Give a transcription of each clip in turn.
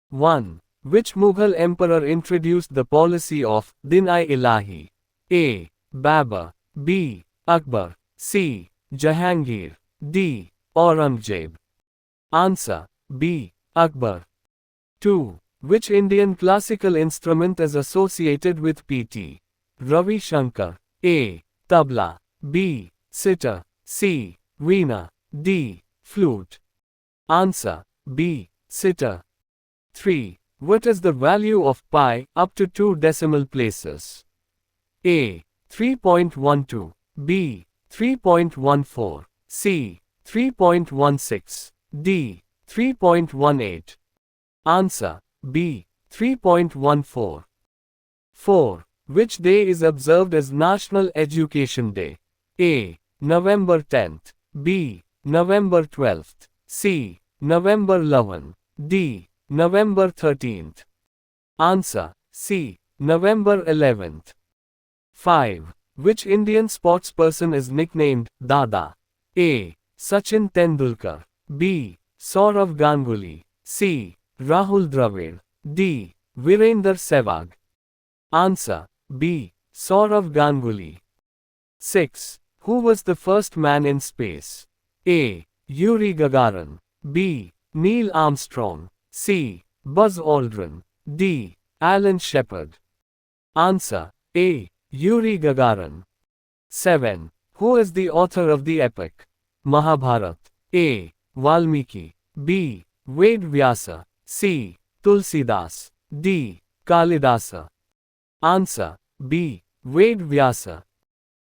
1. Which Mughal emperor introduced the policy of Din-i-Ilahi? A. Babur. B. Akbar. C. Jahangir. D. Aurangzeb. Answer. B. Akbar. 2. Which Indian classical instrument is associated with P.T. Ravi Shankar? A. Tabla. B. Sitar. C. Veena. D. Flute. Answer. B. Sitar. 3. What is the value of pi up to 2 decimal places? A. 3.12. B. 3.14. C. 3.16. D. 3.18. Answer. B. 3.14. 4. Which day is observed as National Education Day? A. November 10th. B. November 12th. C. November 11th. D. November 13th. Answer. C. November 11th. 5. Which Indian sportsperson is nicknamed Dada? A. Sachin Tendulkar. B. Saurav Ganguly. C. Rahul Dravid. D. Virender Sehwag. Answer. B. Saurav Ganguly. 6. Who was the first man in space? A. Yuri Gagarin. B. Neil Armstrong. C. Buzz Aldrin. D. Alan Shepard. Answer. A. Yuri Gagarin. 7. Who is the author of the epic Mahabharat? A. Valmiki. B. Ved Vyasa. C. Tulsidas. D. Kalidasa. Answer. B. Ved Vyasa.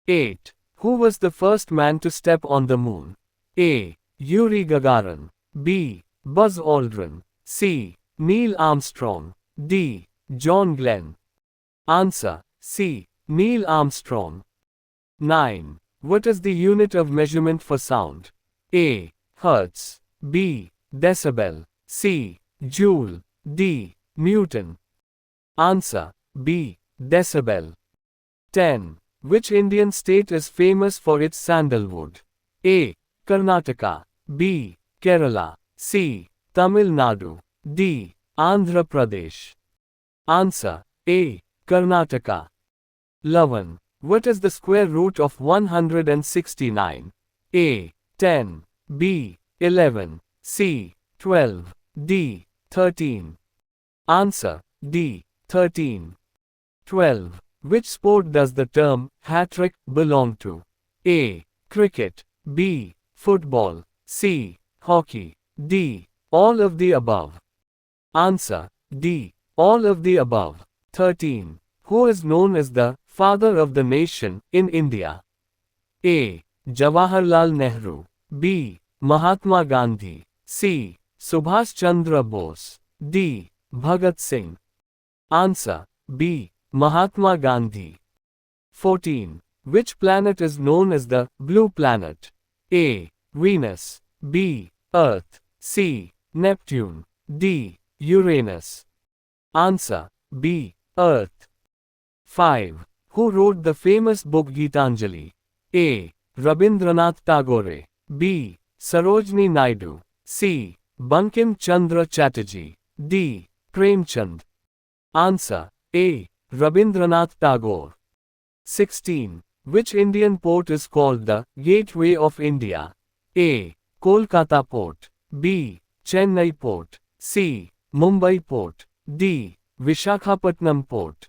8. Who was the first man to step on the moon? A. Yuri Gagarin. B. Buzz Aldrin. C. Neil Armstrong. D. John Glenn. Answer. C. Neil Armstrong. 9. What is the unit of measurement for sound? A. Hertz. B. Decibel. C. Joule. D. Newton. Answer. B. Decibel. 10. Which Indian state is famous for its sandalwood? A. Karnataka. B. Kerala. C. Tamil Nadu. D. Andhra Pradesh. Answer. A. Karnataka. 11. What is the square root of 169? A. 10. B. 11. C. 12. D. 13. Answer. D. 13. 12. Which sport does the term hat-trick belong to? A. Cricket. B. Football. C. Hockey. D. All of the above. Answer. D. All of the above. 13. Who is known as the father of the nation in India? A. Jawaharlal Nehru. B. Mahatma Gandhi. C. Subhash Chandra Bose. D. Bhagat Singh. Answer. B. Mahatma Gandhi. 14. Which planet is known as the blue planet? A. Venus. B. Earth. C. Neptune. D. Uranus. Answer. B. Earth. 5. Who wrote the famous book Gitanjali? A. Rabindranath Tagore. B. Sarojini Naidu. C. Bankim Chandra Chatterjee. D. Premchand. Answer. A. Rabindranath Tagore. 16. Which Indian port is called the Gateway of India? A. Kolkata Port. B. Chennai Port. C. Mumbai Port. D. Vishakhapatnam Port.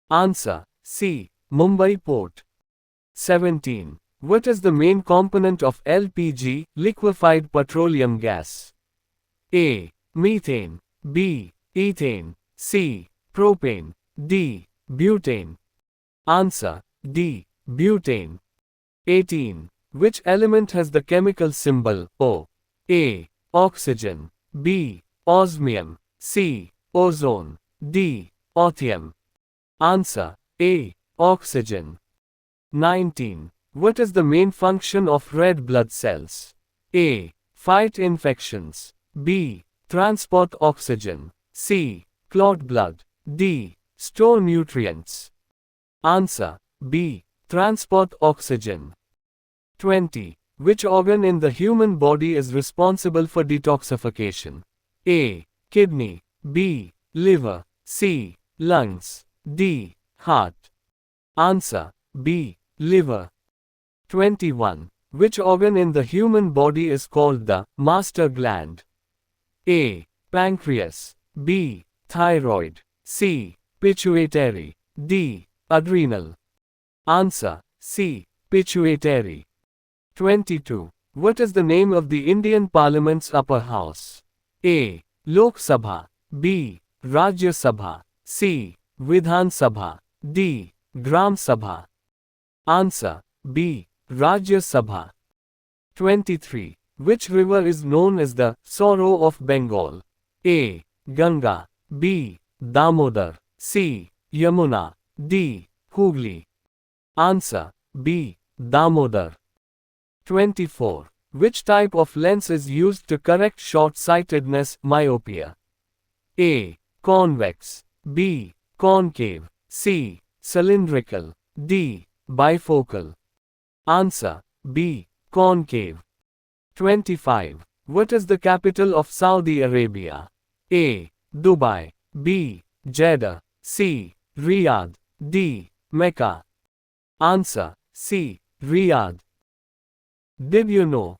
Answer. C. Mumbai Port. 17. What is the main component of LPG, liquefied petroleum gas? A. Methane. B. Ethane. C. Propane. D. Butane. Answer. D. Butane. 18. Which element has the chemical symbol O? A. Oxygen. B. Osmium. C. Ozone. D. Othium. Answer. A. Oxygen. 19. What is the main function of red blood cells? A. Fight infections. B. Transport oxygen. C. Clot blood. D. Store nutrients. Answer. B. Transport oxygen. 20. Which organ in the human body is responsible for detoxification? A. Kidney. B. Liver. C. Lungs. D. Heart. Answer: B. Liver. 21. Which organ in the human body is called the master gland? A. Pancreas. B. Thyroid. C. Pituitary. D. Adrenal. Answer: C. Pituitary. 22. What is the name of the Indian Parliament's upper house? A. Lok Sabha. B. Rajya Sabha. C. Vidhan Sabha. D. Gram Sabha. Answer: B. Rajya Sabha. 23. Which river is known as the Sorrow of Bengal? A. Ganga. B. Damodar. C. Yamuna. D. Hooghly. Answer: B. Damodar. 24. Which type of lens is used to correct short-sightedness, myopia? A. Convex. B. Concave. C. Cylindrical. D. Bifocal. Answer: B. Concave. 25. What is the capital of Saudi Arabia? A. Dubai. B. Jeddah. C. Riyadh. D. Mecca. Answer: C. Riyadh. Did you know